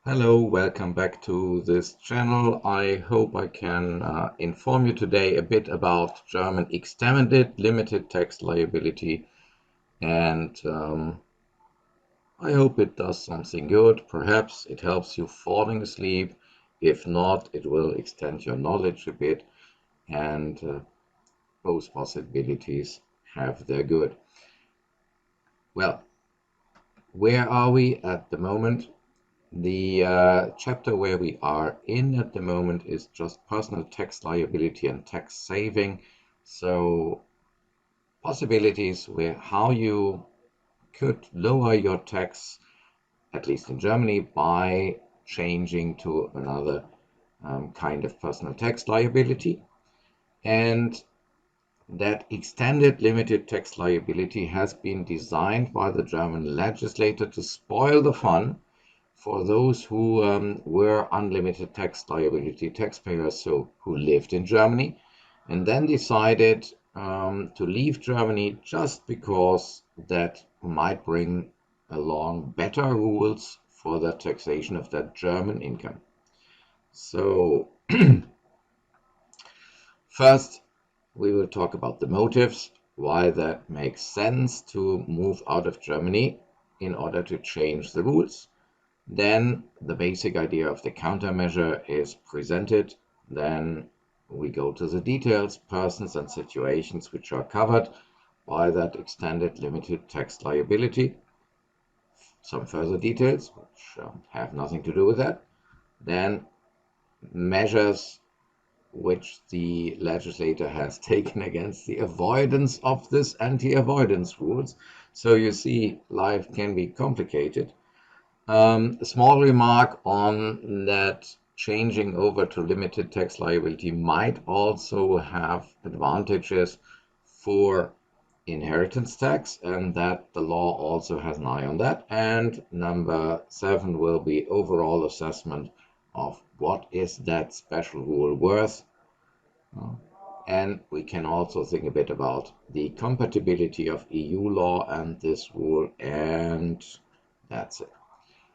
Hello, welcome back to this channel. I hope I can inform you today a bit about German extended limited tax liability, and I hope it does something good. Perhaps it helps you falling asleep. If not, it will extend your knowledge a bit, and both possibilities have their good. Well, where are we at the moment? The chapter where we are in at the moment is just personal tax liability and tax saving. So possibilities where how you could lower your tax, at least in Germany, by changing to another kind of personal tax liability. And that extended limited tax liability has been designed by the German legislator to spoil the fun for those who were unlimited tax liability taxpayers, so who lived in Germany, and then decided to leave Germany just because that might bring along better rules for the taxation of that German income. So first, we will talk about the motives, why that makes sense to move out of Germany in order to change the rules. Then the basic idea of the countermeasure is presented. Then we go to the details, persons and situations which are covered by that extended limited tax liability. Some further details which have nothing to do with that. Then measures which the legislator has taken against the avoidance of this anti-avoidance rules. So you see, life can be complicated. A small remark on that changing over to limited tax liability might also have advantages for inheritance tax, and that the law also has an eye on that. And number 7 will be overall assessment of what is that special rule worth. And we can also think a bit about the compatibility of EU law and this rule, and that's it.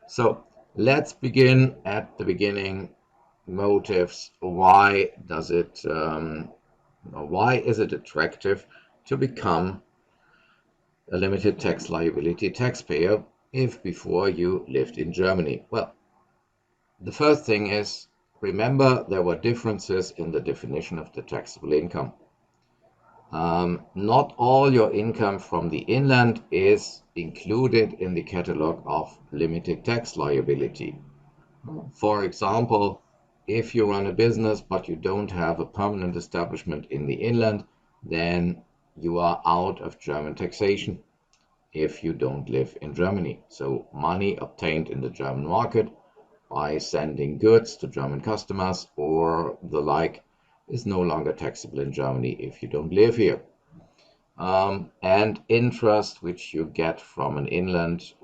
So let's begin at the beginning. Motives. Why is it attractive to become a limited tax liability taxpayer if before you lived in Germany? Well, the first thing is, remember there were differences in the definition of the taxable income. Not all your income from the inland is included in the catalog of limited tax liability. For example, if you run a business but you don't have a permanent establishment in the inland, then you are out of German taxation if you don't live in Germany. So money obtained in the German market by sending goods to German customers or the like is no longer taxable in Germany if you don't live here. And interest which you get from an inland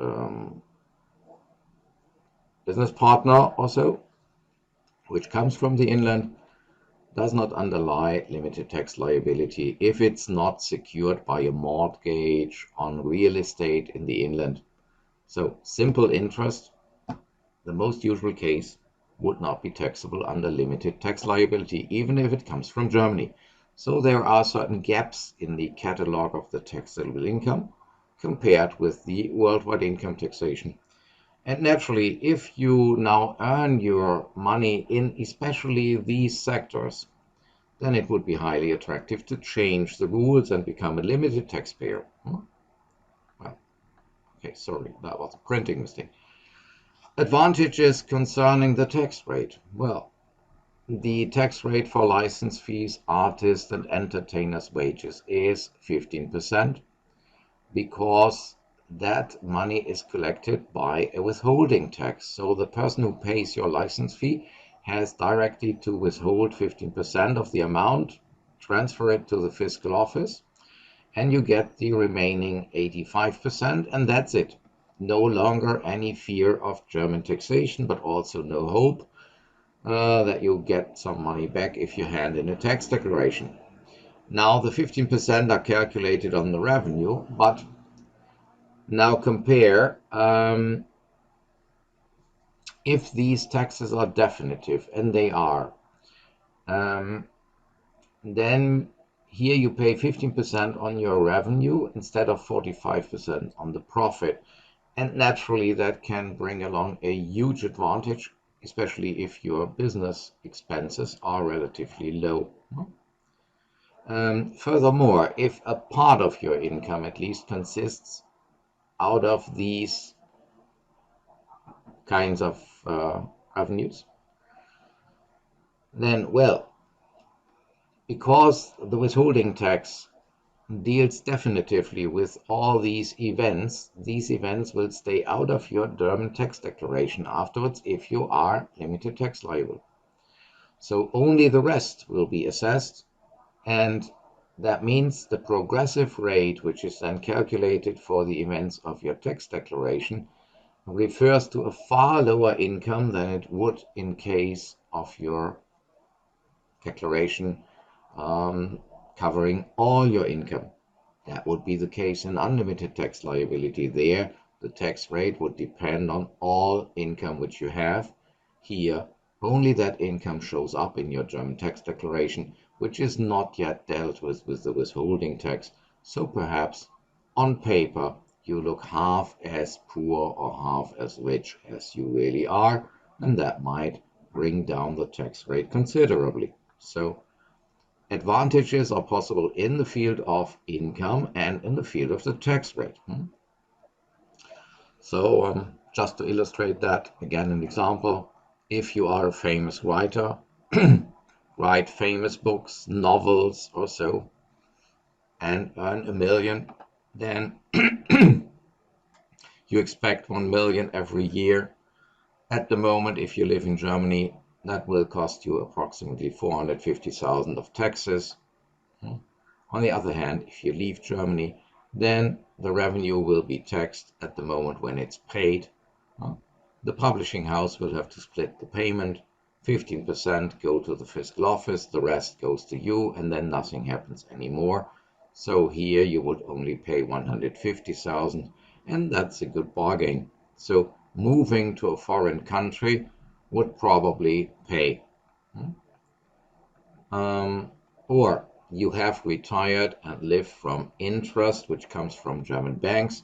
business partner also, which comes from the inland, does not underlie limited tax liability if it's not secured by a mortgage on real estate in the inland. So simple interest, the most usual case, would not be taxable under limited tax liability, even if it comes from Germany. So there are certain gaps in the catalog of the taxable income compared with the worldwide income taxation. And naturally, if you now earn your money in especially these sectors, then it would be highly attractive to change the rules and become a limited taxpayer. Well, okay, sorry, that was a printing mistake. Advantages concerning the tax rate. Well, the tax rate for license fees, artists and entertainers' wages is 15% because that money is collected by a withholding tax. So the person who pays your license fee has directly to withhold 15% of the amount, transfer it to the fiscal office, and you get the remaining 85%, and that's it. No longer any fear of German taxation, but also no hope that you'll get some money back if you hand in a tax declaration. Now the 15% are calculated on the revenue, but now compare if these taxes are definitive, and they are, then here you pay 15% on your revenue instead of 45% on the profit. And naturally, that can bring along a huge advantage, especially if your business expenses are relatively low. Furthermore, if a part of your income at least consists out of these kinds of revenues, then, well, because the withholding tax deals definitively with all these events will stay out of your German tax declaration afterwards if you are limited tax liable. So only the rest will be assessed, and that means the progressive rate, which is then calculated for the events of your tax declaration, refers to a far lower income than it would in case of your declaration covering all your income. That would be the case in unlimited tax liability. There, the tax rate would depend on all income which you have. Here, only that income shows up in your German tax declaration, which is not yet dealt with the withholding tax. So perhaps, on paper, you look half as poor or half as rich as you really are, and that might bring down the tax rate considerably. So advantages are possible in the field of income and in the field of the tax rate. So just to illustrate that, again, an example, if you are a famous writer, write famous books, novels or so, and earn $1 million, then you expect 1 million every year. At the moment, if you live in Germany, that will cost you approximately 450,000 of taxes. On the other hand, if you leave Germany, then the revenue will be taxed at the moment when it's paid. The publishing house will have to split the payment. 15% go to the fiscal office, the rest goes to you, and then nothing happens anymore. So here you would only pay 150,000, and that's a good bargain. So moving to a foreign country would probably pay. Or you have retired and live from interest, which comes from German banks.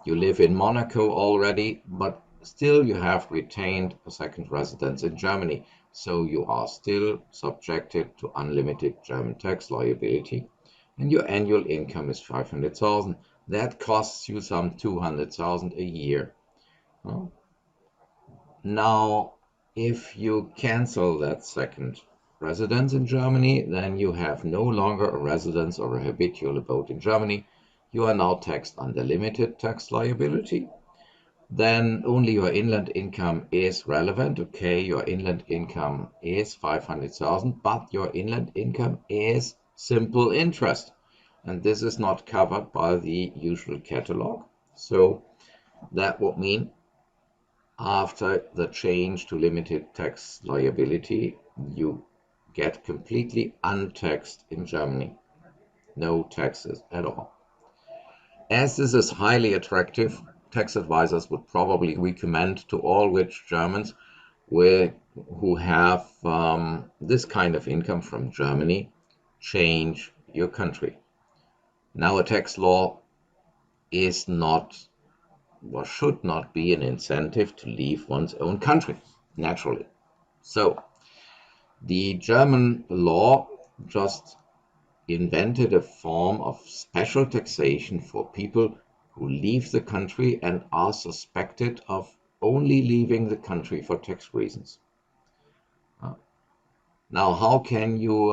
You live in Monaco already, but still you have retained a second residence in Germany. So you are still subjected to unlimited German tax liability. And your annual income is 500,000. That costs you some 200,000 a year. Now, if you cancel that second residence in Germany, then you have no longer a residence or a habitual abode in Germany. You are now taxed under limited tax liability. Then only your inland income is relevant. Okay, your inland income is 500,000, but your inland income is simple interest. And this is not covered by the usual catalog. So that would mean after the change to limited tax liability, you get completely untaxed in Germany. No taxes at all. As this is highly attractive, tax advisors would probably recommend to all rich Germans who have this kind of income from Germany, change your country. Now, a tax law is not or should not be an incentive to leave one's own country, naturally. So the German law just invented a form of special taxation for people who leave the country and are suspected of only leaving the country for tax reasons. Now, how can you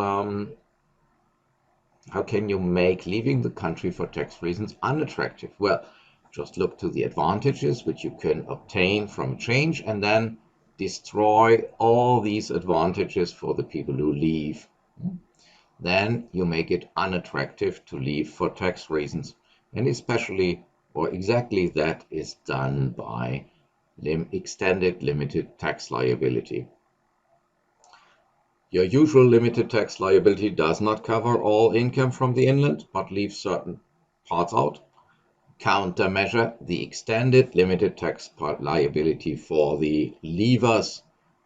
make leaving the country for tax reasons unattractive? Well, just look to the advantages which you can obtain from change and then destroy all these advantages for the people who leave. Then you make it unattractive to leave for tax reasons. And especially, or exactly that is done by extended limited tax liability. Your usual limited tax liability does not cover all income from the inland, but leaves certain parts out. countermeasure, the extended limited tax liability for the leavers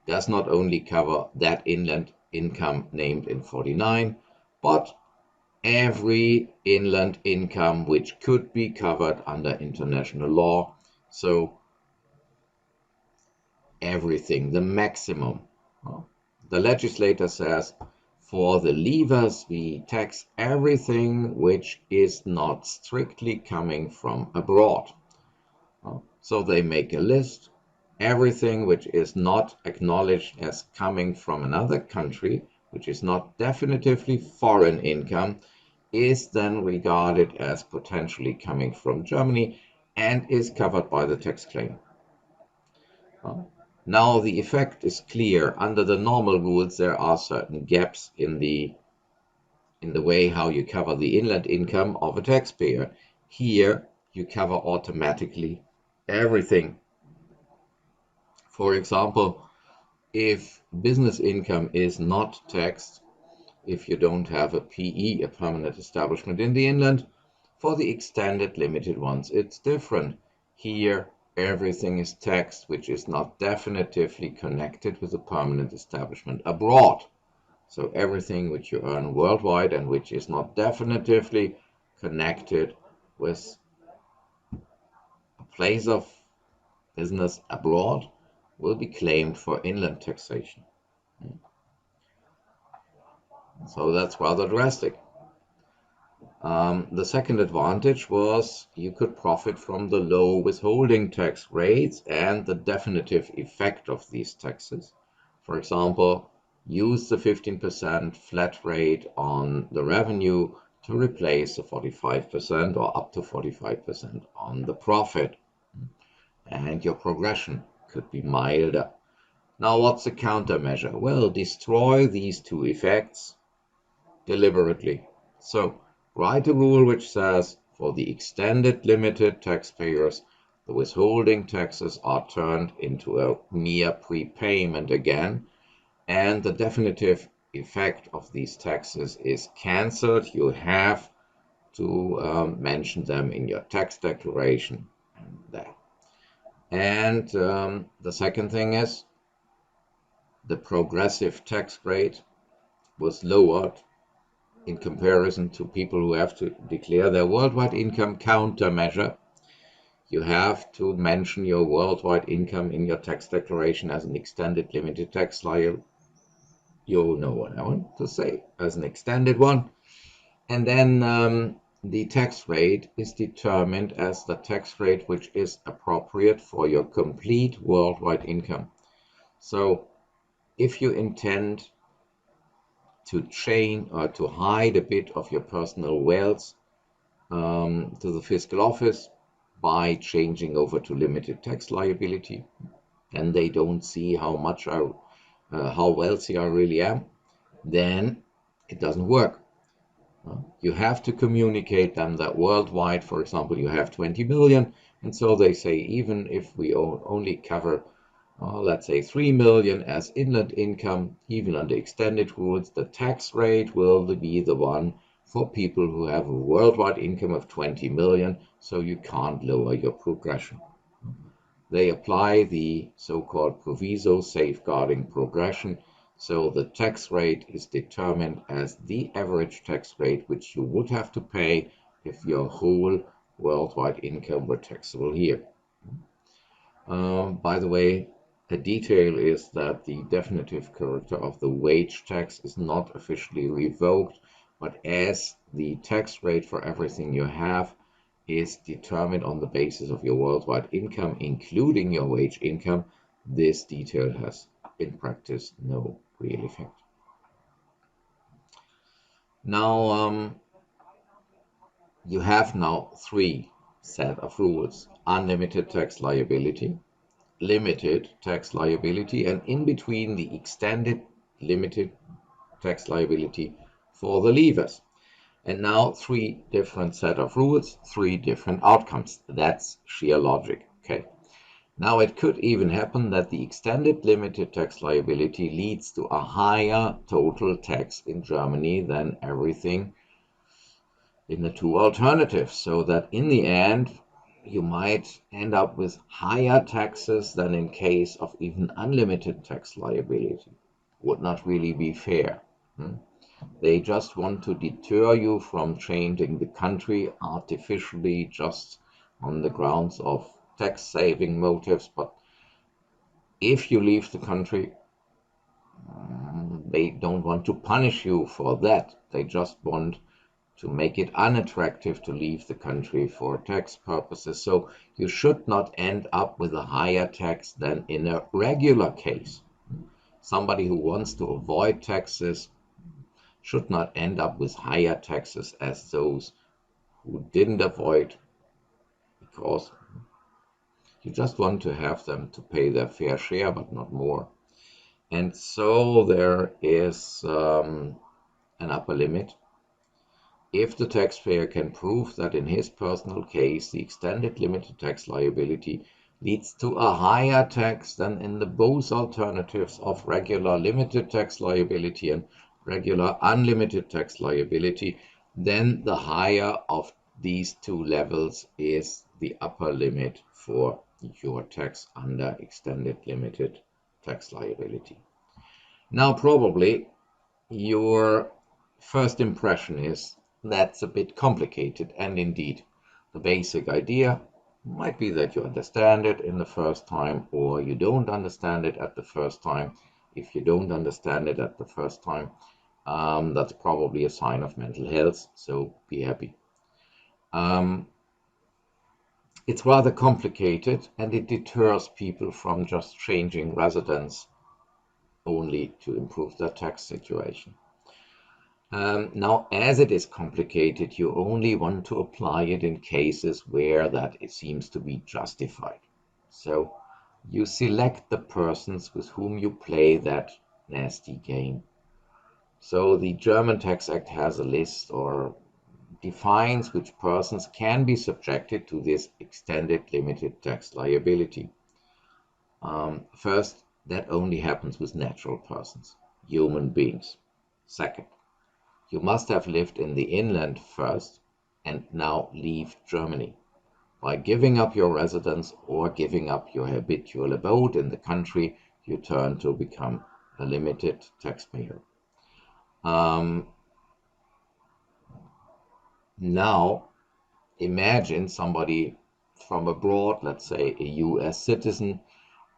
does not only cover that inland income named in 49, but every inland income which could be covered under international law. So everything, the maximum. The legislator says for the leavers we tax everything which is not strictly coming from abroad. So they make a list. Everything which is not acknowledged as coming from another country, which is not definitively foreign income, is then regarded as potentially coming from Germany and is covered by the tax claim. Now the effect is clear. Under the normal rules, there are certain gaps in the way how you cover the inland income of a taxpayer. Here, you cover automatically everything. For example, if business income is not taxed, if you don't have a PE, a permanent establishment in the inland, for the extended limited ones, it's different. Here, everything is taxed which is not definitively connected with a permanent establishment abroad. So everything which you earn worldwide and which is not definitively connected with a place of business abroad will be claimed for inland taxation. So that's rather drastic. The second advantage was you could profit from the low withholding tax rates and the definitive effect of these taxes. For example, use the 15% flat rate on the revenue to replace the 45% or up to 45% on the profit. And your progression could be milder. Now, what's the countermeasure? Well, destroy these two effects deliberately. So, write a rule which says for the extended limited taxpayers, the withholding taxes are turned into a mere prepayment again, and the definitive effect of these taxes is cancelled. You have to mention them in your tax declaration. And the second thing is the progressive tax rate was lowered in comparison to people who have to declare their worldwide income. Countermeasure, you have to mention your worldwide income in your tax declaration as an extended limited tax liability. You know what I want to say, as an extended one. And then the tax rate is determined as the tax rate which is appropriate for your complete worldwide income. So if you intend to chain or to hide a bit of your personal wealth to the fiscal office by changing over to limited tax liability, and they don't see how wealthy I really am, then it doesn't work. You have to communicate them that worldwide, for example, you have 20 million, and so they say even if we only cover let's say 3 million as inland income, even under extended rules, the tax rate will be the one for people who have a worldwide income of 20 million, so you can't lower your progression. They apply the so-called proviso safeguarding progression, so the tax rate is determined as the average tax rate which you would have to pay if your whole worldwide income were taxable here. By the way, a detail is that the definitive character of the wage tax is not officially revoked, but as the tax rate for everything you have is determined on the basis of your worldwide income, including your wage income, this detail has in practice no real effect. Now, you have now three set of rules: unlimited tax liability, limited tax liability, and in between the extended limited tax liability for the leavers. And now three different set of rules, three different outcomes. That's sheer logic. Okay. Now it could even happen that the extended limited tax liability leads to a higher total tax in Germany than everything in the two alternatives, so that in the end you might end up with higher taxes than in case of even unlimited tax liability. Would not really be fair. They just want to deter you from changing the country artificially just on the grounds of tax saving motives. But if you leave the country, they don't want to punish you for that. They just want to make it unattractive to leave the country for tax purposes. So you should not end up with a higher tax than in a regular case. Somebody who wants to avoid taxes should not end up with higher taxes as those who didn't avoid, because you just want to have them to pay their fair share, but not more. And so there is an upper limit. If the taxpayer can prove that in his personal case the extended limited tax liability leads to a higher tax than in the both alternatives of regular limited tax liability and regular unlimited tax liability, then the higher of these two levels is the upper limit for your tax under extended limited tax liability. Now, probably your first impression is that's a bit complicated, and indeed, the basic idea might be that you understand it in the first time, or you don't understand it at the first time. If you don't understand it at the first time, that's probably a sign of mental health, so be happy. It's rather complicated, and it deters people from just changing residence only to improve their tax situation. Now, as it is complicated, you only want to apply it in cases where that it seems to be justified. So you select the persons with whom you play that nasty game. So the German Tax Act has a list or defines which persons can be subjected to this extended limited tax liability. First, that only happens with natural persons, human beings. Second, you must have lived in the inland first and now leave Germany. By giving up your residence or giving up your habitual abode in the country, you turn to become a limited taxpayer. Now, imagine somebody from abroad, let's say a US citizen,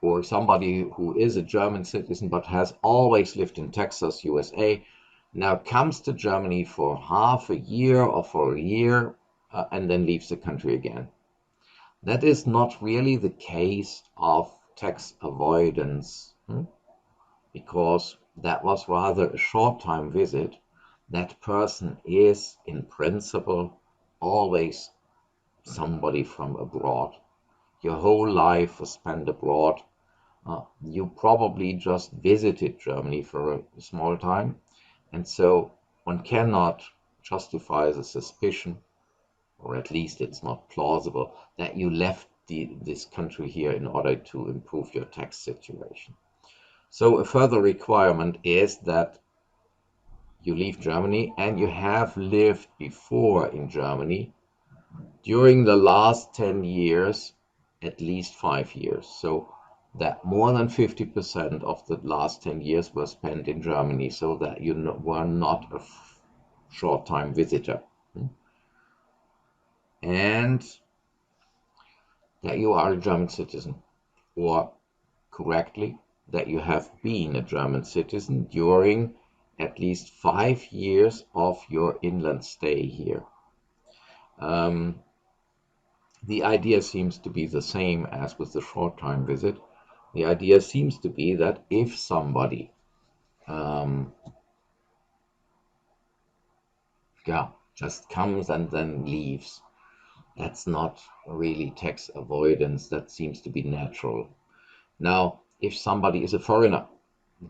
or somebody who is a German citizen but has always lived in Texas, USA, now comes to Germany for half a year or for a year and then leaves the country again. That is not really the case of tax avoidance, because that was rather a short-time visit. That person is, in principle, always somebody from abroad. Your whole life was spent abroad. You probably just visited Germany for a small time, and so one cannot justify the suspicion, or at least it's not plausible, that you left this country here in order to improve your tax situation. So a further requirement is that you leave Germany and you have lived before in Germany during the last 10 years, at least 5 years. So that more than 50% of the last 10 years were spent in Germany, so that you were not a short-time visitor. And that you are a German citizen, or correctly, that you have been a German citizen during at least 5 years of your inland stay here. The idea seems to be the same as with the short-time visit. The idea seems to be that if somebody just comes and then leaves, that's not really tax avoidance. That seems to be natural. Now, if somebody is a foreigner,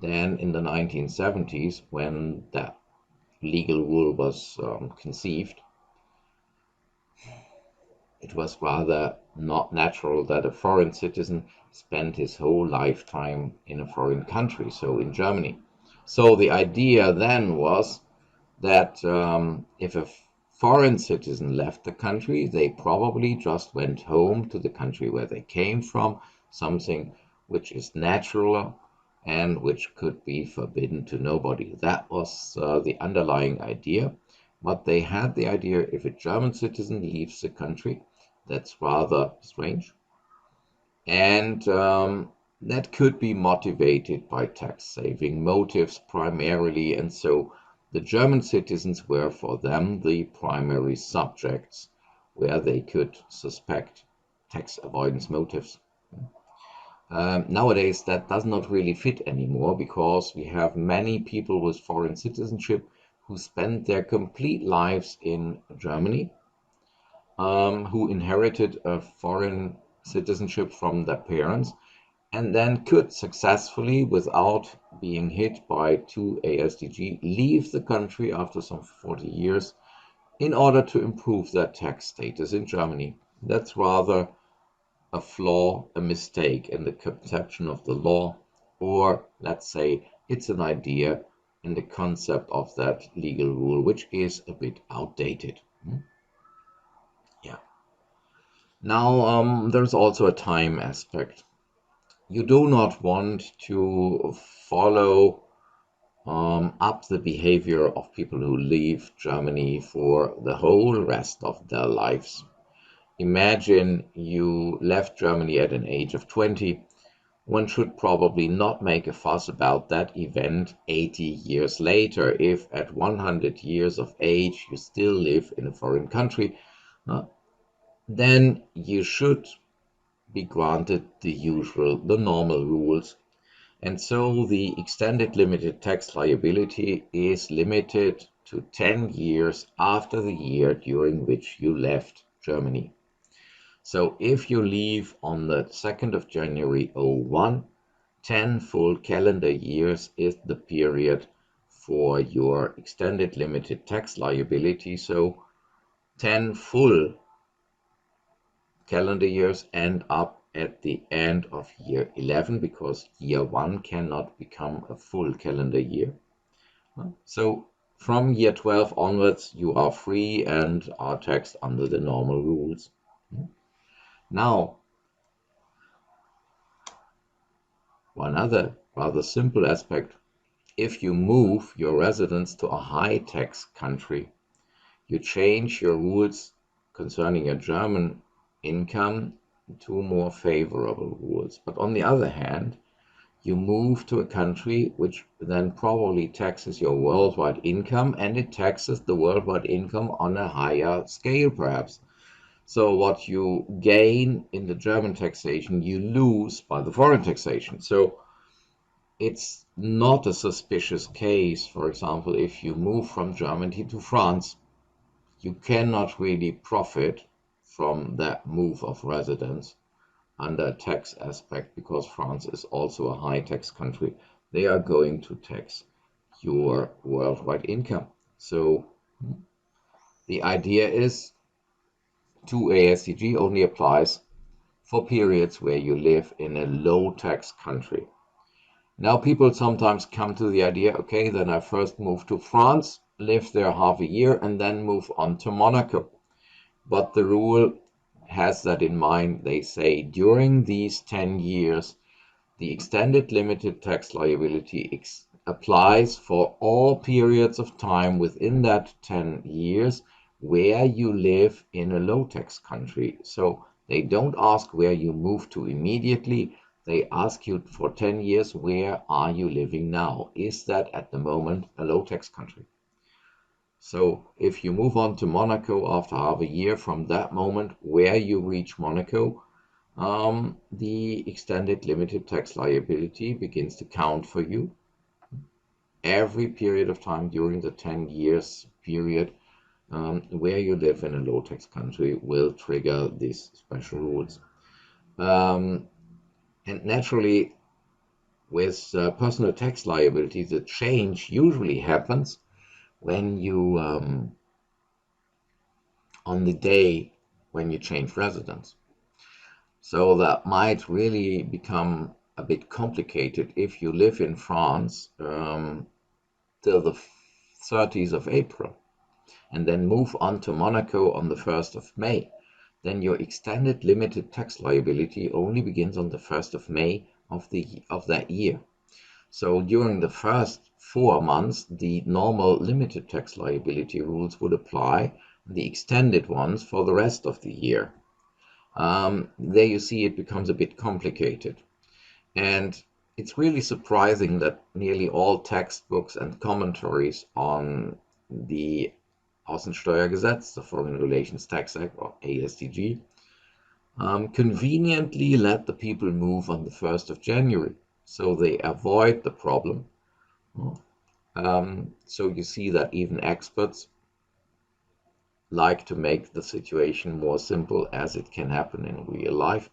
then in the 1970s, when that legal rule was conceived, it was rather not natural that a foreign citizen spent his whole lifetime in a foreign country, so in Germany. So the idea then was that if a foreign citizen left the country, they probably just went home to the country where they came from, something which is natural and which could be forbidden to nobody. That was the underlying idea. But they had the idea, if a German citizen leaves the country, that's rather strange. And that could be motivated by tax-saving motives primarily. And so the German citizens were for them the primary subjects where they could suspect tax avoidance motives. Nowadays, that does not really fit anymore because we have many people with foreign citizenship who spend their complete lives in Germany, who inherited a foreign citizenship from their parents, and then could successfully, without being hit by 2 ASDG, leave the country after some 40 years in order to improve their tax status in Germany. That's rather a flaw, a mistake in the conception of the law, or let's say it's an idea in the concept of that legal rule, which is a bit outdated. Yeah. Now, there's also a time aspect. You do not want to follow up the behavior of people who leave Germany for the whole rest of their lives. Imagine you left Germany at an age of 20. One should probably not make a fuss about that event 80 years later. If at 100 years of age you still live in a foreign country, then you should be granted the normal rules. And so the extended limited tax liability is limited to 10 years after the year during which you left Germany. So if you leave on the 2nd of January 01, 10 full calendar years is the period for your extended limited tax liability. So 10 full calendar years end up at the end of year 11 because year 1 cannot become a full calendar year. So from year 12 onwards, you are free and are taxed under the normal rules. Now, one other rather simple aspect, if you move your residence to a high tax country, you change your rules concerning your German income to more favorable rules. But on the other hand, you move to a country which then probably taxes your worldwide income, and it taxes the worldwide income on a higher scale perhaps. So what you gain in the German taxation, you lose by the foreign taxation. So it's not a suspicious case, for example, if you move from Germany to France, you cannot really profit from that move of residence under a tax aspect because France is also a high tax country. They are going to tax your worldwide income. So the idea is 2 ASDG only applies for periods where you live in a low tax country. Now people sometimes come to the idea, okay, then I first move to France, live there half a year, and then move on to Monaco. But the rule has that in mind. They say during these 10 years, the extended limited tax liability applies for all periods of time within that 10 years where you live in a low tax country. So they don't ask where you move to immediately. They ask you for 10 years, where are you living now? Is that at the moment a low tax country? So if you move on to Monaco after half a year from that moment where you reach Monaco, the extended limited tax liability begins to count for you. Every period of time during the 10 years period where you live in a low tax country will trigger these special rules. And naturally, with personal tax liability, the change usually happens when you, on the day when you change residence. So that might really become a bit complicated if you live in France till the 30th of April. and then move on to Monaco on the 1st of May, then your extended limited tax liability only begins on the 1st of May of that year. So during the first 4 months, the normal limited tax liability rules would apply, the extended ones for the rest of the year. There you see it becomes a bit complicated. And it's really surprising that nearly all textbooks and commentaries on the Außensteuergesetz, the Foreign Relations Tax Act, or ASTG, conveniently let the people move on the 1st of January, so they avoid the problem. So you see that even experts like to make the situation more simple as it can happen in real life,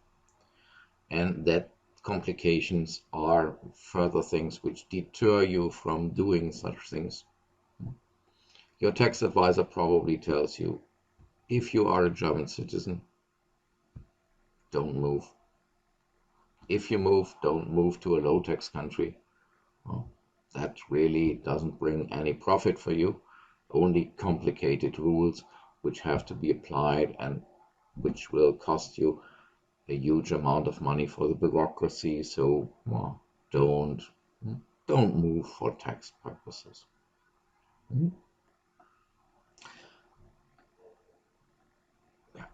and that complications are further things which deter you from doing such things. Your tax advisor probably tells you, if you are a German citizen, don't move. If you move, don't move to a low-tax country. Well, that really doesn't bring any profit for you, only complicated rules which have to be applied and which will cost you a huge amount of money for the bureaucracy. So well, don't move for tax purposes. Yeah.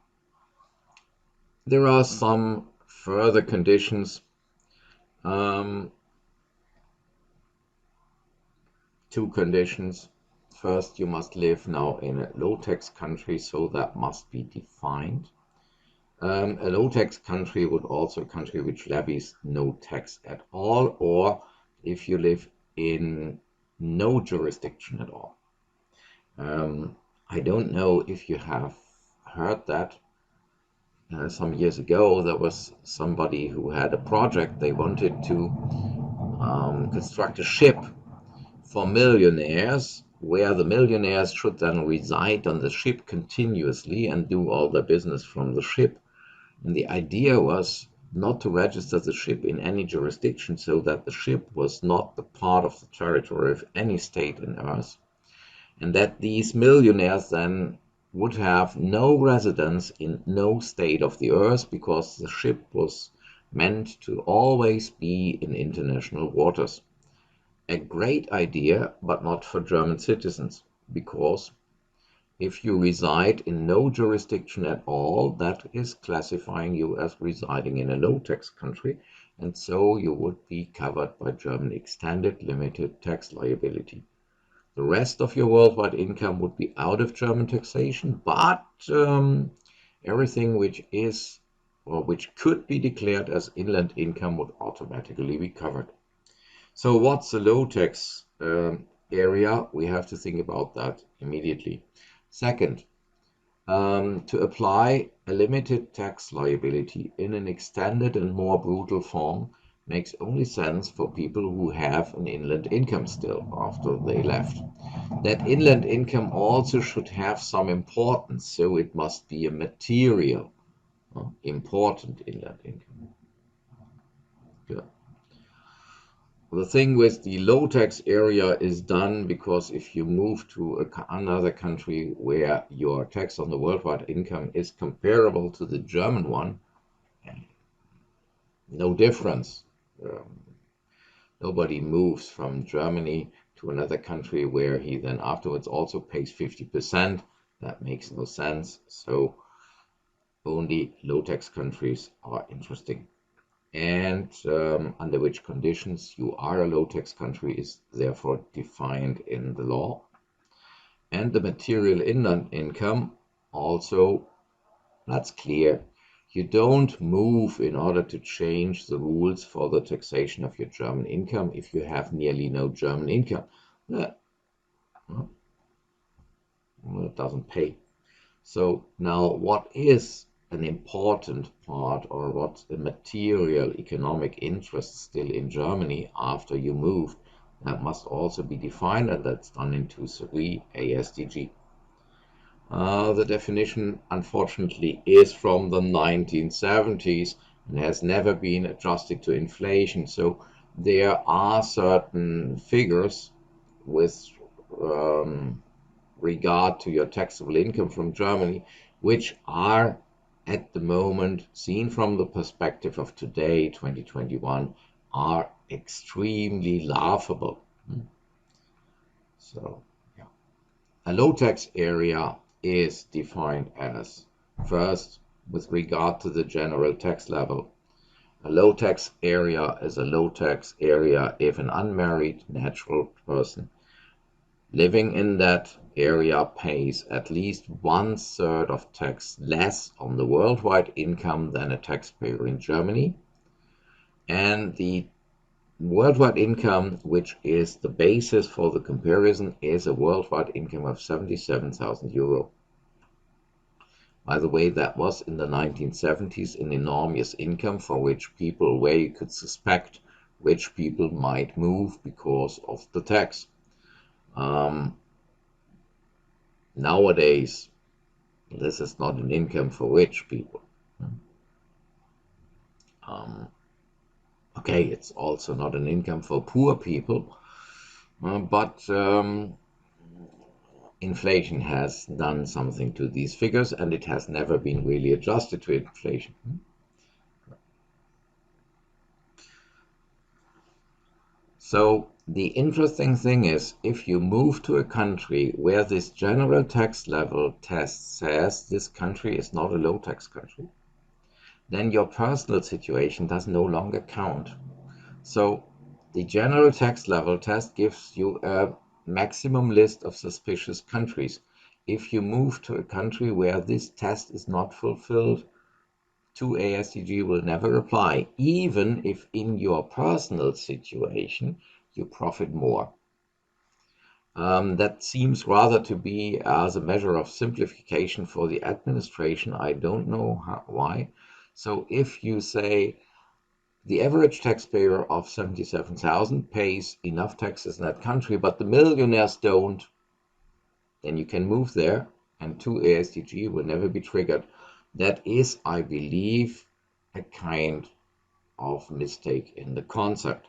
There are some further conditions. Two conditions. First, you must live now in a low-tax country, so that must be defined. A low-tax country would also a country which levies no tax at all, or if you live in no jurisdiction at all. I don't know if you have heard that. Some years ago, there was somebody who had a project. They wanted to construct a ship for millionaires, where the millionaires should then reside on the ship continuously and do all their business from the ship. And the idea was not to register the ship in any jurisdiction, so that the ship was not the part of the territory of any state on earth, and that these millionaires then would have no residence in no state of the earth, because the ship was meant to always be in international waters. A great idea, but not for German citizens, because if you reside in no jurisdiction at all, that is classifying you as residing in a low-tax country, and so you would be covered by German extended limited tax liability. The rest of your worldwide income would be out of German taxation, but everything which is or which could be declared as inland income would automatically be covered. So what's a low tax area? We have to think about that immediately. Second, to apply a limited tax liability in an extended and more brutal form makes only sense for people who have an inland income still after they left. That inland income also should have some importance, so it must be a material, important inland income. Good. The thing with the low tax area is done because if you move to another country where your tax on the worldwide income is comparable to the German one, no difference. Nobody moves from Germany to another country where he then afterwards also pays 50%. That makes no sense. So only low tax countries are interesting. And under which conditions you are a low-tax country is therefore defined in the law. And the material inland income also, that's clear. You don't move in order to change the rules for the taxation of your German income if you have nearly no German income. That doesn't pay. So now what is an important part, or what's a material economic interest still in Germany after you moved, that must also be defined, and that's done in 2.3 ASTG. The definition, unfortunately, is from the 1970s and has never been adjusted to inflation. So there are certain figures with regard to your taxable income from Germany, which are at the moment, seen from the perspective of today, 2021, are extremely laughable. So, yeah. A low tax area is defined as, first, with regard to the general tax level. A low tax area is a low tax area if an unmarried natural person living in that area pays at least 1/3 of tax less on the worldwide income than a taxpayer in Germany. And the worldwide income, which is the basis for the comparison, is a worldwide income of 77,000 euro. By the way, that was in the 1970s an enormous income for which people, where you could suspect rich people might move because of the tax. Nowadays, this is not an income for rich people. Okay, it's also not an income for poor people, but inflation has done something to these figures, and it has never been really adjusted to inflation. So the interesting thing is, if you move to a country where this general tax level test says this country is not a low tax country, then your personal situation does no longer count. So the general tax level test gives you a maximum list of suspicious countries. If you move to a country where this test is not fulfilled, 2A-StG will never apply, even if in your personal situation you profit more. That seems rather to be as a measure of simplification for the administration. I don't know why. So if you say the average taxpayer of 77,000 pays enough taxes in that country, but the millionaires don't, then you can move there and 2A-StG will never be triggered. That is, I believe, a kind of mistake in the concept.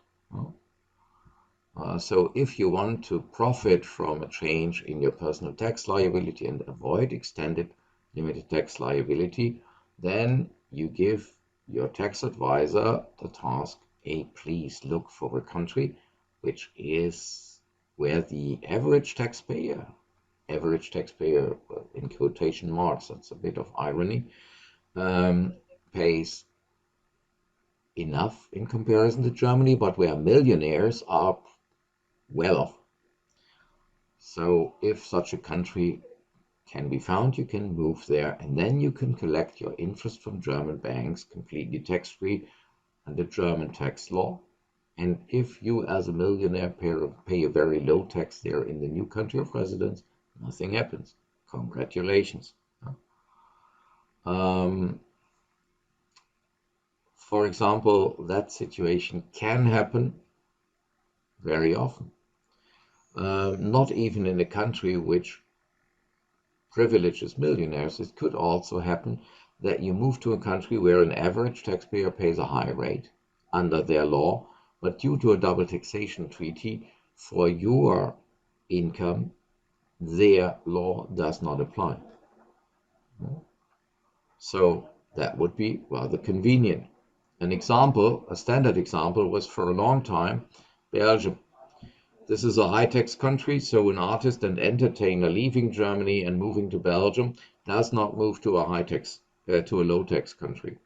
So if you want to profit from a change in your personal tax liability and avoid extended limited tax liability, then you give your tax advisor the task, please look for a country which is where the average taxpayer in quotation marks, that's a bit of irony, pays enough in comparison to Germany, but where millionaires are well off. So if such a country can be found, you can move there, and then you can collect your interest from German banks completely tax-free under German tax law. And if you as a millionaire pay a very low tax there in the new country of residence, nothing happens. Congratulations. For example, that situation can happen very often. Not even in a country which privileges millionaires. It could also happen that you move to a country where an average taxpayer pays a high rate under their law, but due to a double taxation treaty for your income, their law does not apply. So that would be rather convenient. An example, a standard example, was for a long time Belgium. This is a high-tax country, so an artist and entertainer leaving Germany and moving to Belgium does not move to a low-tax country.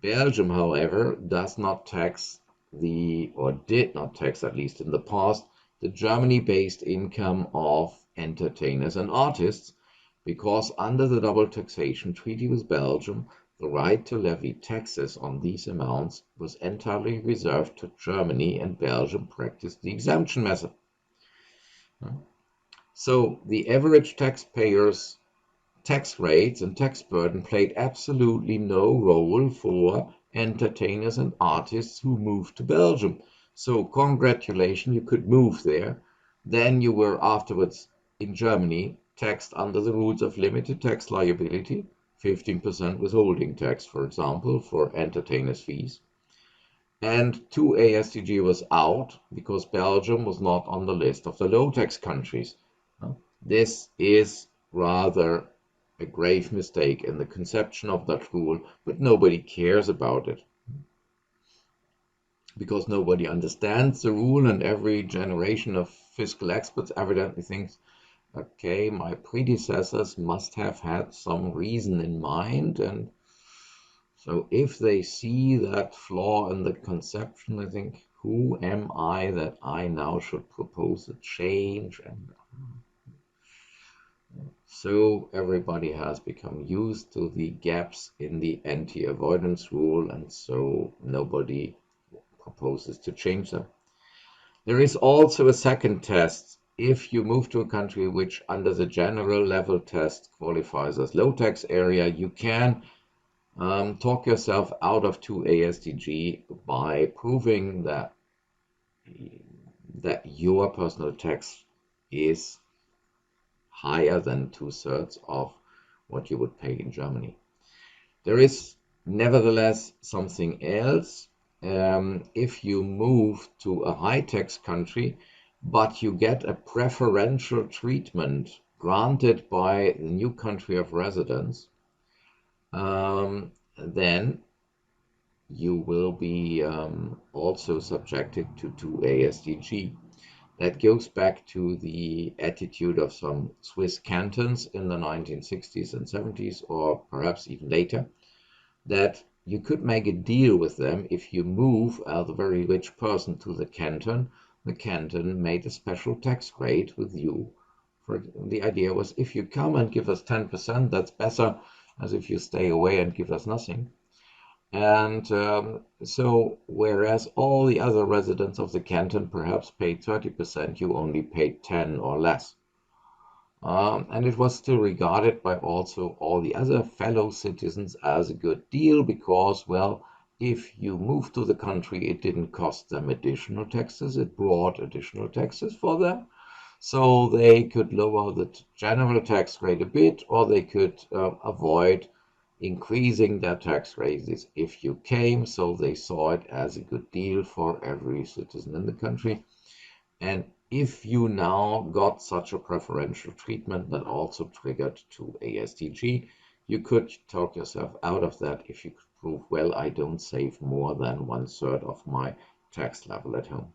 Belgium, however, does not tax or did not tax, at least in the past, the Germany-based income of entertainers and artists, because under the double taxation treaty with Belgium, the right to levy taxes on these amounts was entirely reserved to Germany, and Belgium practiced the exemption method. So the average taxpayer's tax rates and tax burden played absolutely no role for entertainers and artists who moved to Belgium. So congratulations, you could move there. Then you were afterwards in Germany taxed under the rules of limited tax liability, 15% withholding tax, for example, for entertainers' fees. And 2A-StG was out because Belgium was not on the list of the low-tax countries. This is rather a grave mistake in the conception of that rule, but nobody cares about it because nobody understands the rule, and every generation of fiscal experts evidently thinks, okay, my predecessors must have had some reason in mind, and so if they see that flaw in the conception, they think, who am I that I now should propose a change? And so everybody has become used to the gaps in the anti-avoidance rule, and so nobody proposes to change them. There is also a second test. If you move to a country which under the general level test qualifies as low tax area, you can talk yourself out of 2 ASDG by proving that your personal tax is higher than 2/3 of what you would pay in Germany. There is nevertheless something else. If you move to a high tax country, but you get a preferential treatment granted by the new country of residence, then you will be also subjected to 2 ASDG. That goes back to the attitude of some Swiss cantons in the 1960s and 70s, or perhaps even later, that you could make a deal with them. If you move as a very rich person to the canton made a special tax rate with you. The idea was, if you come and give us 10%, that's better as if you stay away and give us nothing. And so whereas all the other residents of the canton perhaps paid 30%, you only paid 10 or less. And it was still regarded by also all the other fellow citizens as a good deal because, well, if you moved to the country, it didn't cost them additional taxes, it brought additional taxes for them. So they could lower the general tax rate a bit, or they could avoid increasing their tax rates if you came. So they saw it as a good deal for every citizen in the country. And if you now got such a preferential treatment that also triggered 2 ASDG, you could talk yourself out of that if you could prove, well, I don't save more than 1/3 of my tax level at home.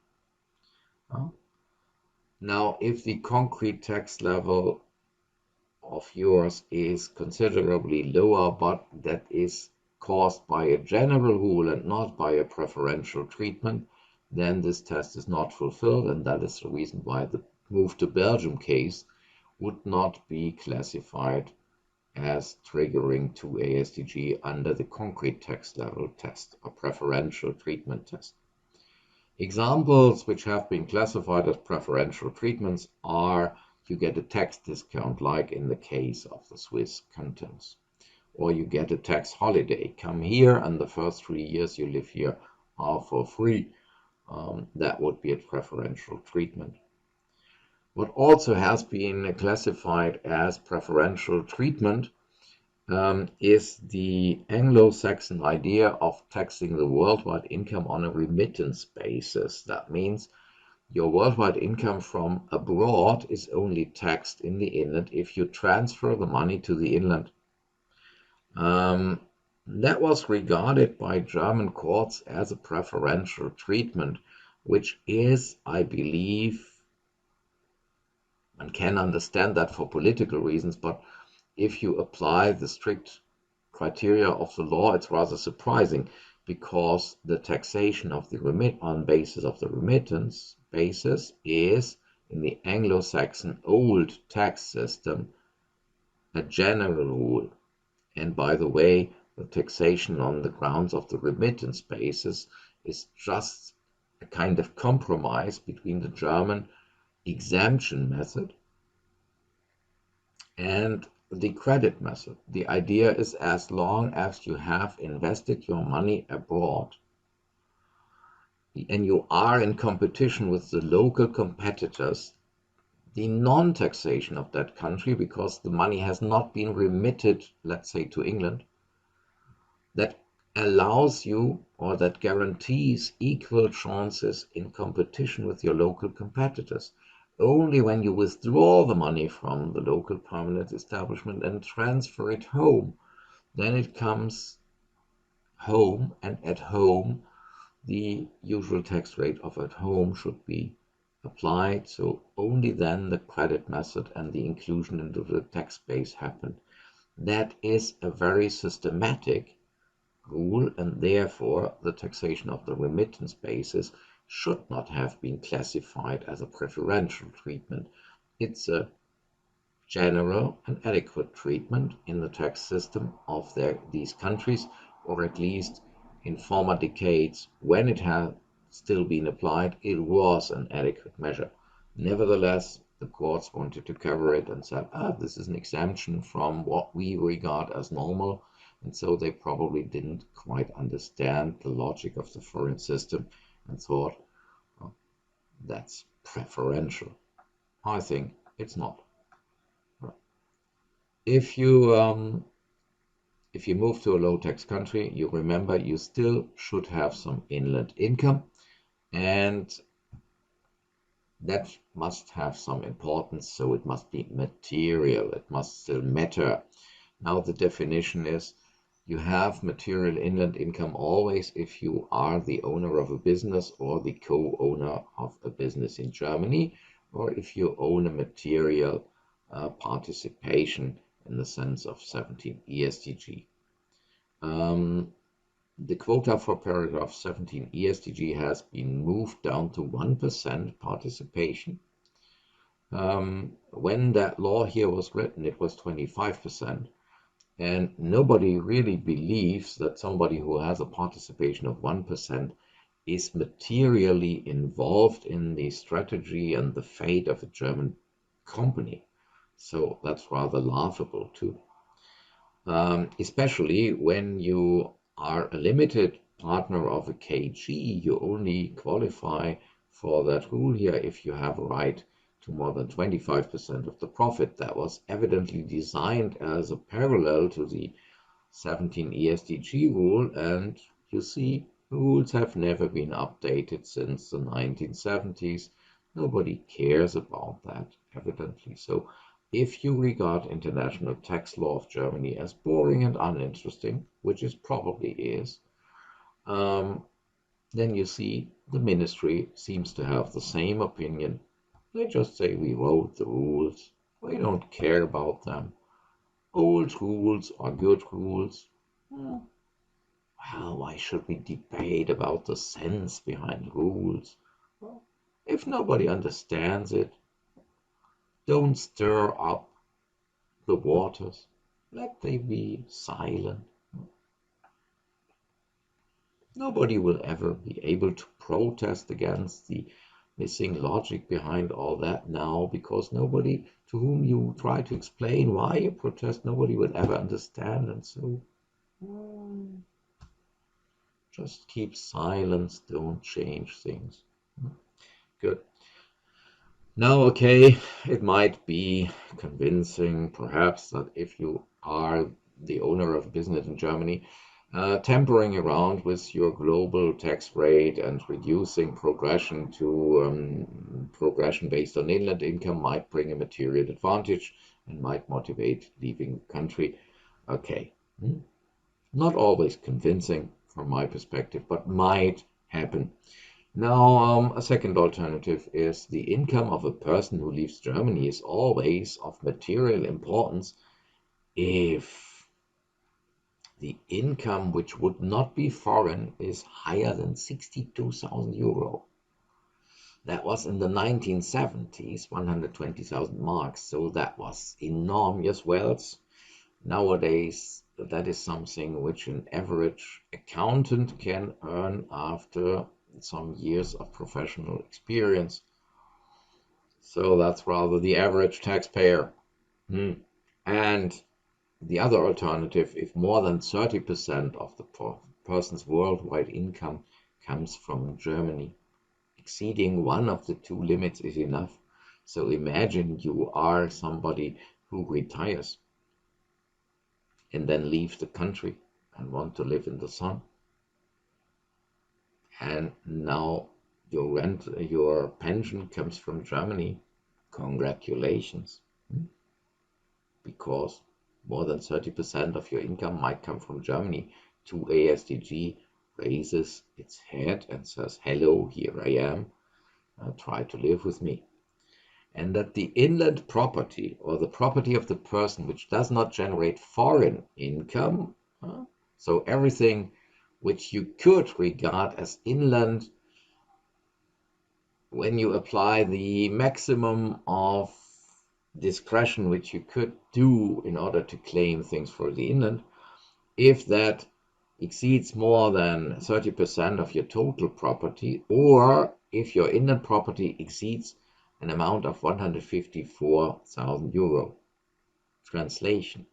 Now, if the concrete tax level of yours is considerably lower, but that is caused by a general rule and not by a preferential treatment, then this test is not fulfilled, and that is the reason why the move to Belgium case would not be classified as triggering 2 ASDG under the concrete tax level test, a preferential treatment test. Examples which have been classified as preferential treatments are you get a tax discount, like in the case of the Swiss cantons, or you get a tax holiday. Come here, and the first 3 years you live here are for free. That would be a preferential treatment. What also has been classified as preferential treatment is the Anglo-Saxon idea of taxing the worldwide income on a remittance basis. That means your worldwide income from abroad is only taxed in the inland if you transfer the money to the inland. That was regarded by German courts as a preferential treatment, which is, I believe, one can understand that for political reasons, but if you apply the strict criteria of the law, it's rather surprising, because the taxation of the on basis of the remittance basis is, in the Anglo-Saxon old tax system, a general rule. And by the way, the taxation on the grounds of the remittance basis is just a kind of compromise between the German exemption method and the credit method. The idea is, as long as you have invested your money abroad and you are in competition with the local competitors, the non-taxation of that country, because the money has not been remitted, let's say, to England, that allows you, or that guarantees, equal chances in competition with your local competitors. Only when you withdraw the money from the local permanent establishment and transfer it home, then it comes home, and at home the usual tax rate of at home should be applied. So only then the credit method and the inclusion into the tax base happen. That is a very systematic rule, and therefore the taxation of the remittance basis should not have been classified as a preferential treatment. It's a general and adequate treatment in the tax system of these countries, or at least in former decades, when it had still been applied, it was an adequate measure. Nevertheless, the courts wanted to cover it and said, this is an exemption from what we regard as normal, and so they probably didn't quite understand the logic of the foreign system and thought, oh, that's preferential. I think it's not. If you move to a low tax country, you remember you still should have some inland income, and that must have some importance, so it must be material, it must still matter. Now the definition is you have material inland income always if you are the owner of a business or the co-owner of a business in Germany, or if you own a material participation in the sense of 17 ESTG. The quota for paragraph 17 ESTG has been moved down to 1% participation. When that law here was written, it was 25%. And nobody really believes that somebody who has a participation of 1% is materially involved in the strategy and the fate of a German company. So that's rather laughable too. Especially when you are a limited partner of a KG, you only qualify for that rule here if you have a right to more than 25% of the profit. That was evidently designed as a parallel to the 17 ESTG rule, and you see, rules have never been updated since the 1970s. Nobody cares about that, evidently. So if you regard international tax law of Germany as boring and uninteresting, which it probably is, then you see the ministry seems to have the same opinion. They just say we wrote the rules, we don't care about them. Old rules are good rules. Well, why should we debate about the sense behind rules? Well, if nobody understands it, don't stir up the waters. Let them be silent. Nobody will ever be able to protest against the missing logic behind all that now, because nobody to whom you try to explain why you protest, nobody will ever understand. And so just keep silence, don't change things. Good. Now, okay, it might be convincing, perhaps, that if you are the owner of a business in Germany, tampering around with your global tax rate and reducing progression to progression based on inland income might bring a material advantage and might motivate leaving the country. Okay, not always convincing from my perspective, but might happen. Now, a second alternative is the income of a person who leaves Germany is always of material importance if the income, which would not be foreign, is higher than 62,000 euro. That was in the 1970s, 120,000 marks, so that was enormous wealth. Nowadays, that is something which an average accountant can earn after some years of professional experience. So that's rather the average taxpayer. And the other alternative, if more than 30% of the person's worldwide income comes from Germany, exceeding one of the two limits is enough. So imagine you are somebody who retires and then leaves the country and want to live in the sun. And now your pension comes from Germany. Congratulations, because more than 30% of your income might come from Germany. 2ASDG raises its head and says, hello, here I am, try to live with me. And that the inland property, or the property of the person which does not generate foreign income, so everything which you could regard as inland, when you apply the maximum of discretion which you could do in order to claim things for the inland, if that exceeds more than 30% of your total property, or if your inland property exceeds an amount of 154,000 euro. Translation: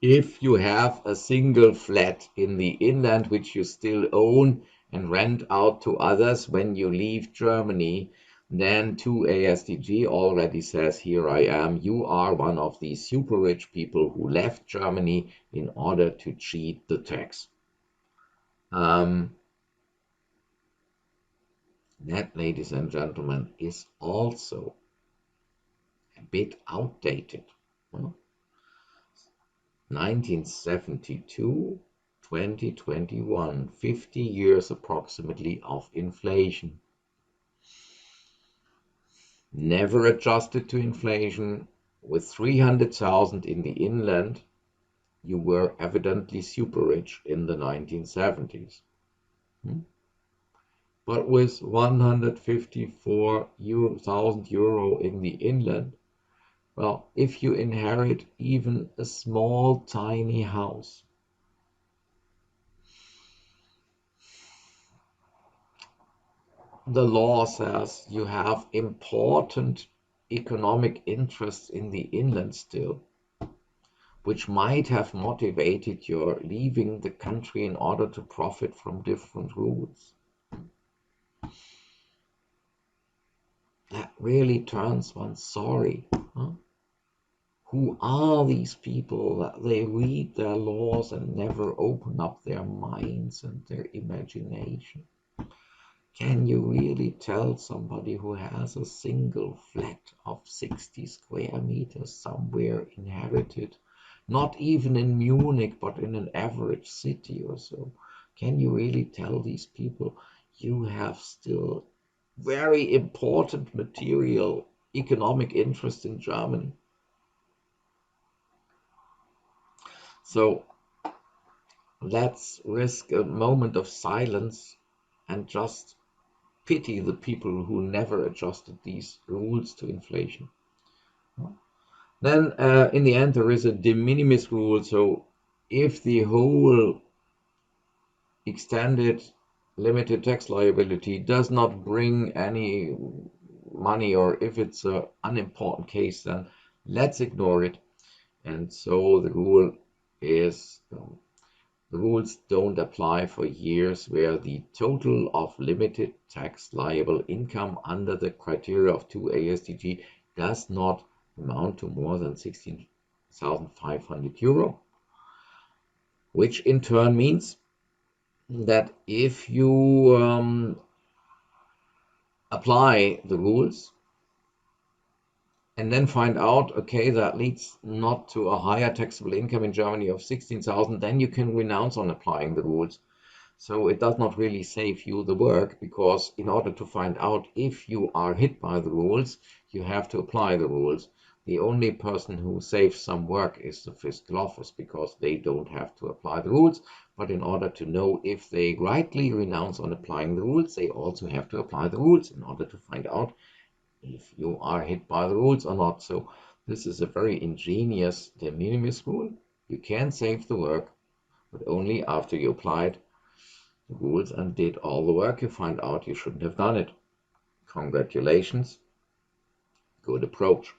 if you have a single flat in the inland which you still own and rent out to others when you leave Germany, then 2ASDG already says, here I am, you are one of these super rich people who left Germany in order to cheat the tax. That, ladies and gentlemen, is also a bit outdated. 1972, 2021, 50 years approximately of inflation. Never adjusted to inflation. With 300,000 in the inland, you were evidently super rich in the 1970s. But with 154,000 euro in the inland, well, if you inherit even a small, tiny house, the law says you have important economic interests in the inland still, which might have motivated your leaving the country in order to profit from different routes. That really turns one sorry. Who are these people that they read their laws and never open up their minds and their imagination? Can you really tell somebody who has a single flat of 60 square meters somewhere inherited, not even in Munich, but in an average city or so, can you really tell these people you have still very important material economic interest in Germany? So let's risk a moment of silence and just pity the people who never adjusted these rules to inflation. Then in the end there is a de minimis rule. So if the whole extended limited tax liability does not bring any money, or if it's an unimportant case, then let's ignore it. And so the rule is the rules don't apply for years where the total of limited tax liable income under the criteria of 2ASDG does not amount to more than 16,500 euro, which in turn means that if you apply the rules and then find out, okay, that leads not to a higher taxable income in Germany of 16,000, then you can renounce on applying the rules. So it does not really save you the work, because in order to find out if you are hit by the rules, you have to apply the rules. The only person who saves some work is the fiscal office, because they don't have to apply the rules. But in order to know if they rightly renounce on applying the rules, they also have to apply the rules in order to find out if you are hit by the rules or not. So this is a very ingenious de minimis rule. You can save the work, but only after you applied the rules and did all the work you find out you shouldn't have done it. Congratulations. Good approach.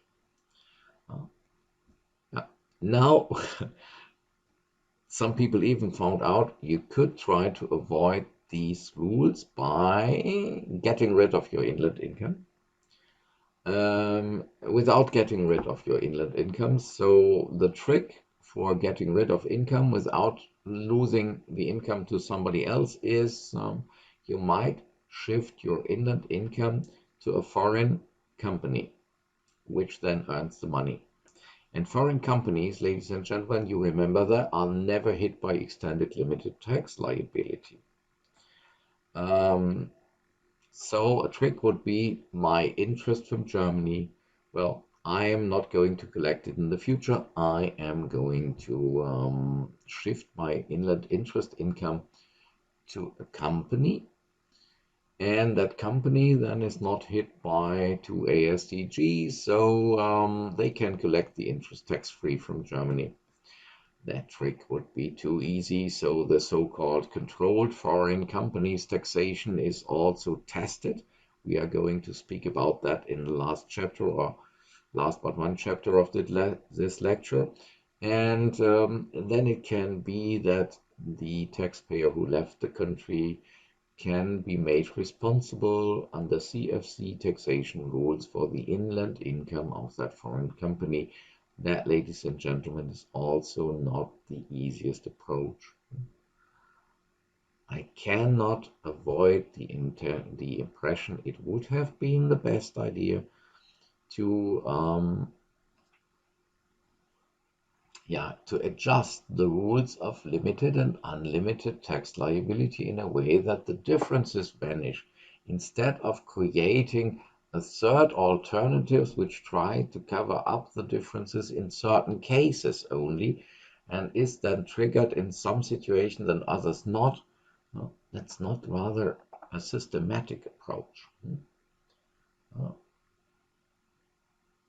Now, some people even found out you could try to avoid these rules by getting rid of your inland income. Without getting rid of your inland income. So the trick for getting rid of income without losing the income to somebody else is you might shift your inland income to a foreign company. which then earns the money. And foreign companies, ladies and gentlemen, you remember that, are never hit by extended limited tax liability. So a trick would be my interest from Germany. Well, I am not going to collect it in the future. I am going to shift my inland interest income to a company, and that company then is not hit by 2 ASDG, so they can collect the interest tax-free from Germany. That trick would be too easy, so the so-called controlled foreign companies taxation is also tested. We are going to speak about that in the last chapter, or last but one chapter of this lecture. And then it can be that the taxpayer who left the country can be made responsible under CFC taxation rules for the inland income of that foreign company. That, ladies and gentlemen, is also not the easiest approach. I cannot avoid the impression it would have been the best idea to adjust the rules of limited and unlimited tax liability in a way that the differences vanish, instead of creating a third alternatives which try to cover up the differences in certain cases only, and is then triggered in some situations and others not. No, that's not rather a systematic approach.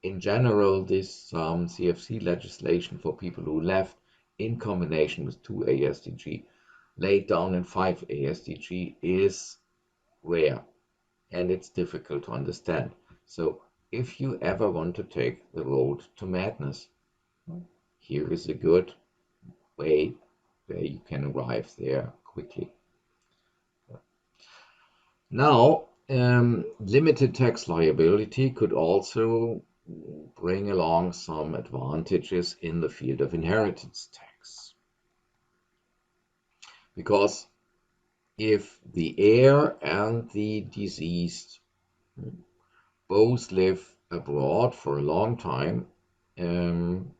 In general, this CFC legislation for people who left in combination with 2 ASDG laid down in 5 ASDG is rare, and it's difficult to understand. So if you ever want to take the road to madness, here is a good way where you can arrive there quickly. Now, limited tax liability could also bring along some advantages in the field of inheritance tax. Because if the heir and the deceased both live abroad for a long time, then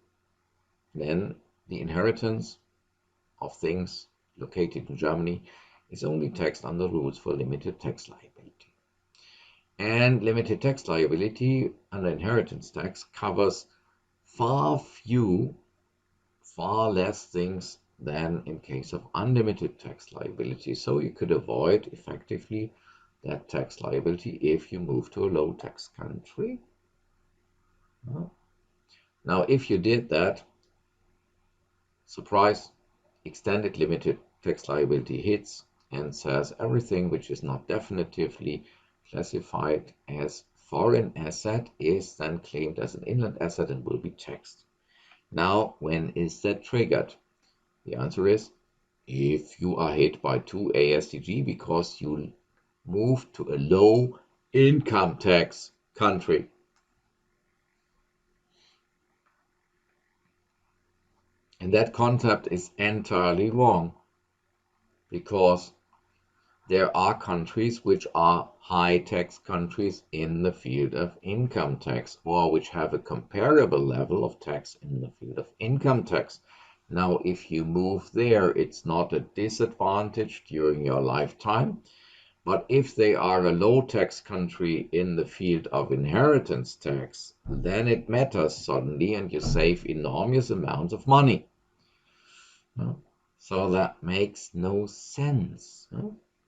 the inheritance of things located in Germany is only taxed under rules for limited tax liability. And limited tax liability under inheritance tax covers far less things than in case of unlimited tax liability. So you could avoid effectively that tax liability if you move to a low tax country. Now, if you did that, surprise, extended limited tax liability hits and says everything which is not definitively classified as foreign asset is then claimed as an inland asset and will be taxed. Now, when is that triggered? The answer is if you are hit by 2 ASDG because you moved to a low income tax country. And that concept is entirely wrong, because there are countries which are high tax countries in the field of income tax, or which have a comparable level of tax in the field of income tax. Now, if you move there, it's not a disadvantage during your lifetime. But if they are a low tax country in the field of inheritance tax, then it matters suddenly, and you save enormous amounts of money. So that makes no sense.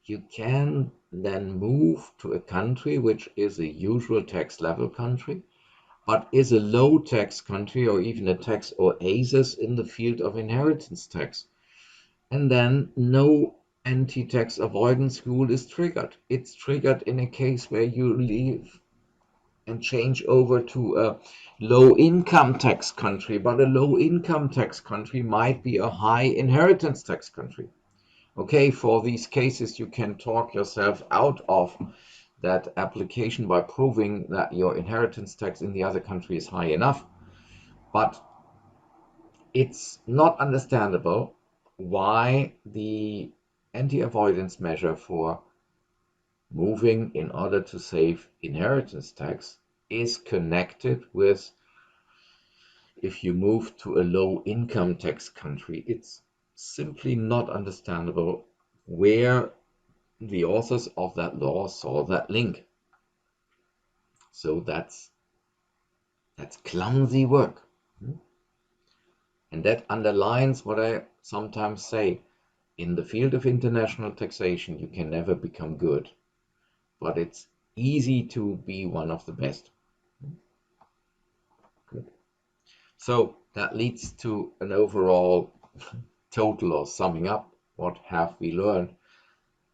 You can then move to a country which is a usual tax level country, but is a low tax country or even a tax oasis in the field of inheritance tax. And then no anti-tax avoidance rule is triggered. It's triggered in a case where you leave and change over to a low income tax country, but a low income tax country might be a high inheritance tax country. Okay, for these cases, you can talk yourself out of that application by proving that your inheritance tax in the other country is high enough. But it's not understandable why the anti-avoidance measure for moving in order to save inheritance tax is connected with, if you move to a low income tax country, it's simply not understandable where the authors of that law saw that link. So that's clumsy work. And that underlines what I sometimes say. In the field of international taxation, you can never become good, but it's easy to be one of the best. Good. So that leads to an overall total, or summing up, what have we learned?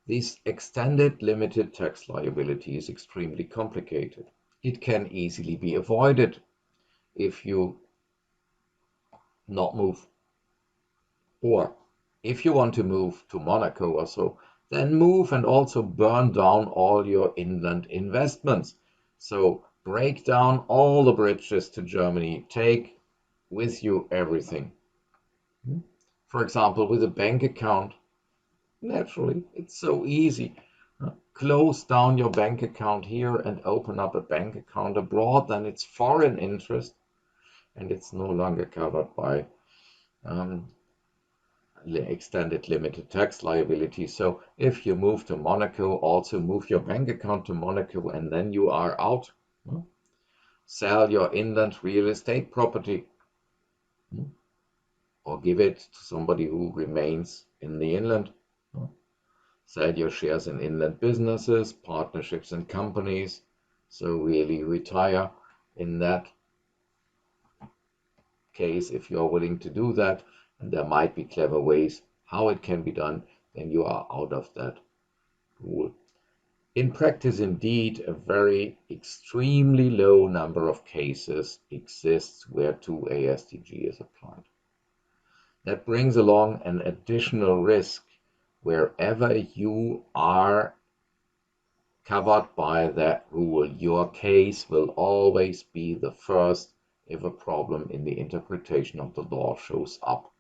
This extended limited tax liability is extremely complicated. It can easily be avoided if you not move. Or if you want to move to Monaco or so, then move and also burn down all your inland investments. So break down all the bridges to Germany. Take with you everything. For example, with a bank account, naturally, it's so easy. Close down your bank account here and open up a bank account abroad, then it's foreign interest and it's no longer covered by extended limited tax liability. So if you move to Monaco, also move your bank account to Monaco and then you are out. Sell your inland real estate property or give it to somebody who remains in the inland. Sell your shares in inland businesses, partnerships and companies. So really retire in that case if you're willing to do that. And there might be clever ways how it can be done, then you are out of that rule. In practice, indeed, a very extremely low number of cases exists where 2A-STG is applied. That brings along an additional risk. Wherever you are covered by that rule, your case will always be the first if a problem in the interpretation of the law shows up.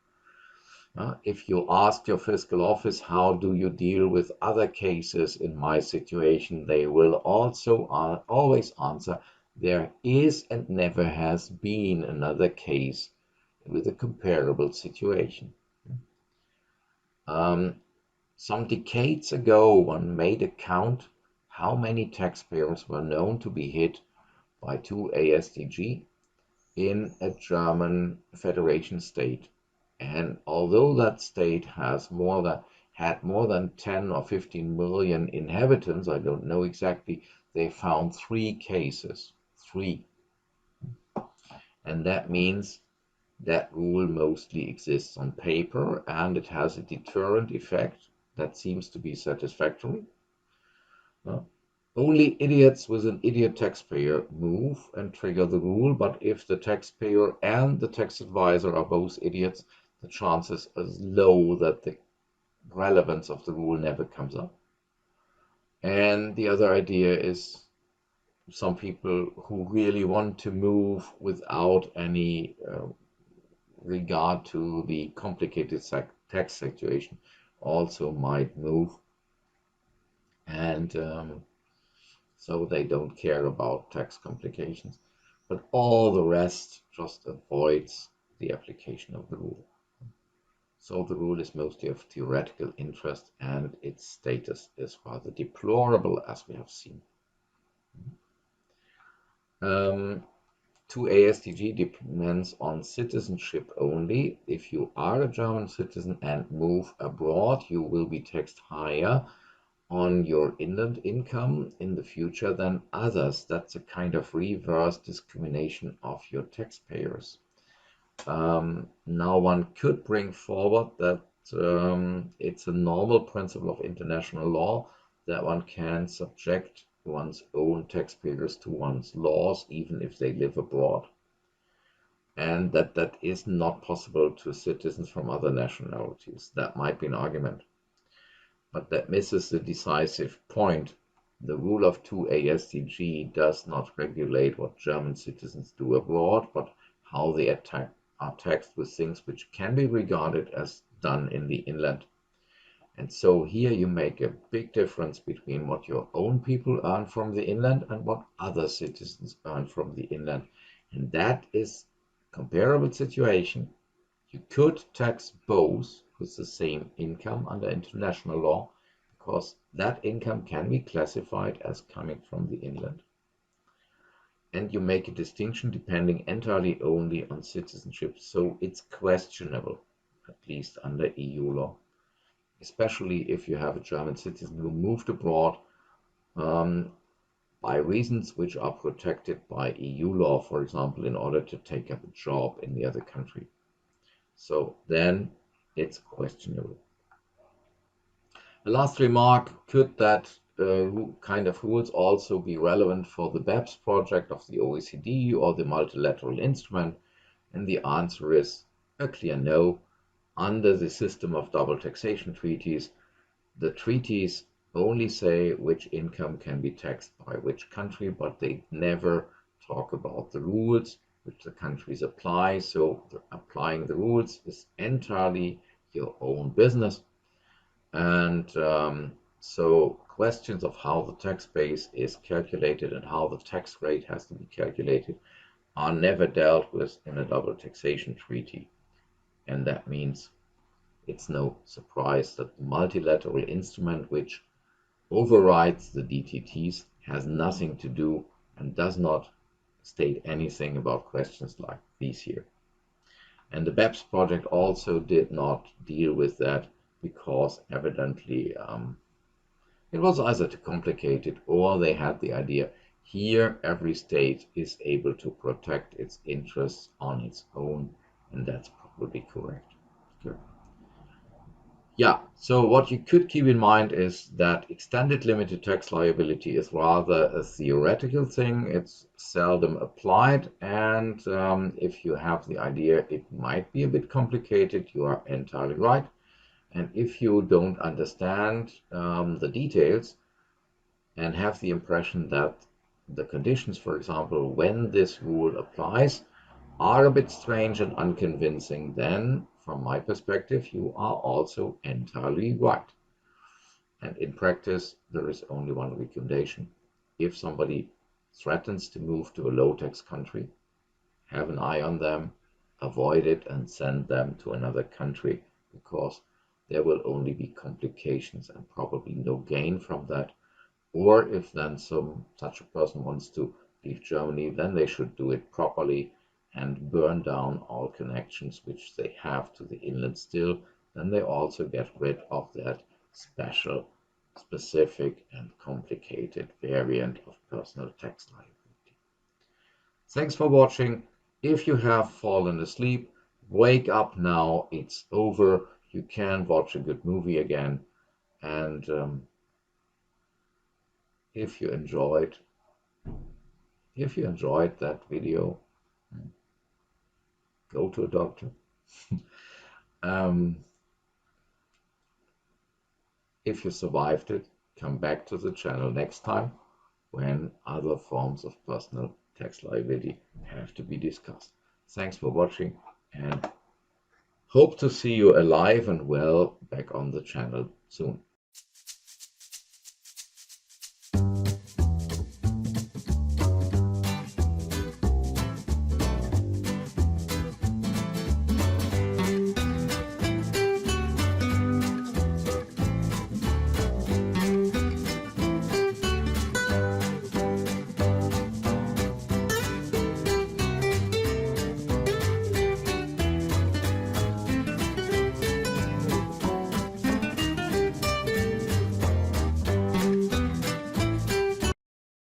If you ask your fiscal office, how do you deal with other cases in my situation, they will also always answer, there is and never has been another case with a comparable situation. Some decades ago, one made a count how many taxpayers were known to be hit by 2A-STG in a German federation state. And although that state had more than 10 or 15 million inhabitants, I don't know exactly, they found 3 cases. 3. And that means that rule mostly exists on paper and it has a deterrent effect that seems to be satisfactory. Only idiots with an idiot taxpayer move and trigger the rule, but if the taxpayer and the tax advisor are both idiots, the chances are low that the relevance of the rule never comes up. And the other idea is some people who really want to move without any regard to the complicated tax situation also might move. And so they don't care about tax complications. But all the rest just avoids the application of the rule. So the rule is mostly of theoretical interest and its status is rather deplorable, as we have seen. 2A-STG depends on citizenship only. If you are a German citizen and move abroad, you will be taxed higher on your inland income in the future than others. That's a kind of reverse discrimination of your taxpayers. Now one could bring forward that it's a normal principle of international law that one can subject one's own taxpayers to one's laws even if they live abroad, and that is not possible to citizens from other nationalities. That might be an argument, but that misses the decisive point. The rule of 2A-STG does not regulate what German citizens do abroad, but how they are taxed with things which can be regarded as done in the inland. And so here you make a big difference between what your own people earn from the inland and what other citizens earn from the inland. And that is a comparable situation. You could tax both with the same income under international law, because that income can be classified as coming from the inland. And you make a distinction depending entirely only on citizenship, so it's questionable, at least under EU law, especially if you have a German citizen who moved abroad by reasons which are protected by EU law, for example, in order to take up a job in the other country. So then it's questionable. The last remark, could that kind of rules also be relevant for the BEPS project of the OECD or the multilateral instrument? And the answer is a clear no. Under the system of double taxation treaties, the treaties only say which income can be taxed by which country, but they never talk about the rules which the countries apply. So applying the rules is entirely your own business. And so questions of how the tax base is calculated and how the tax rate has to be calculated are never dealt with in a double taxation treaty. And that means it's no surprise that the multilateral instrument which overrides the DTTs has nothing to do and does not state anything about questions like these here. And the BEPS project also did not deal with that, because evidently it was either too complicated, or they had the idea here every state is able to protect its interests on its own, and that's probably correct. Good. Yeah, so what you could keep in mind is that extended limited tax liability is rather a theoretical thing. It's seldom applied, and if you have the idea it might be a bit complicated, you are entirely right. And if you don't understand the details and have the impression that the conditions, for example, when this rule applies, are a bit strange and unconvincing, then from my perspective, you are also entirely right. And in practice, there is only one recommendation. If somebody threatens to move to a low-tax country, have an eye on them, avoid it, and send them to another country, because there will only be complications and probably no gain from that. Or if then such a person wants to leave Germany, then they should do it properly and burn down all connections which they have to the inland still. Then they also get rid of that special, specific, and complicated variant of personal tax liability. Thanks for watching. If you have fallen asleep, wake up now. It's over. You can watch a good movie again. And if you enjoyed that video, go to a doctor. If you survived it, come back to the channel next time, when other forms of personal tax liability have to be discussed. Thanks for watching, and hope to see you alive and well back on the channel soon.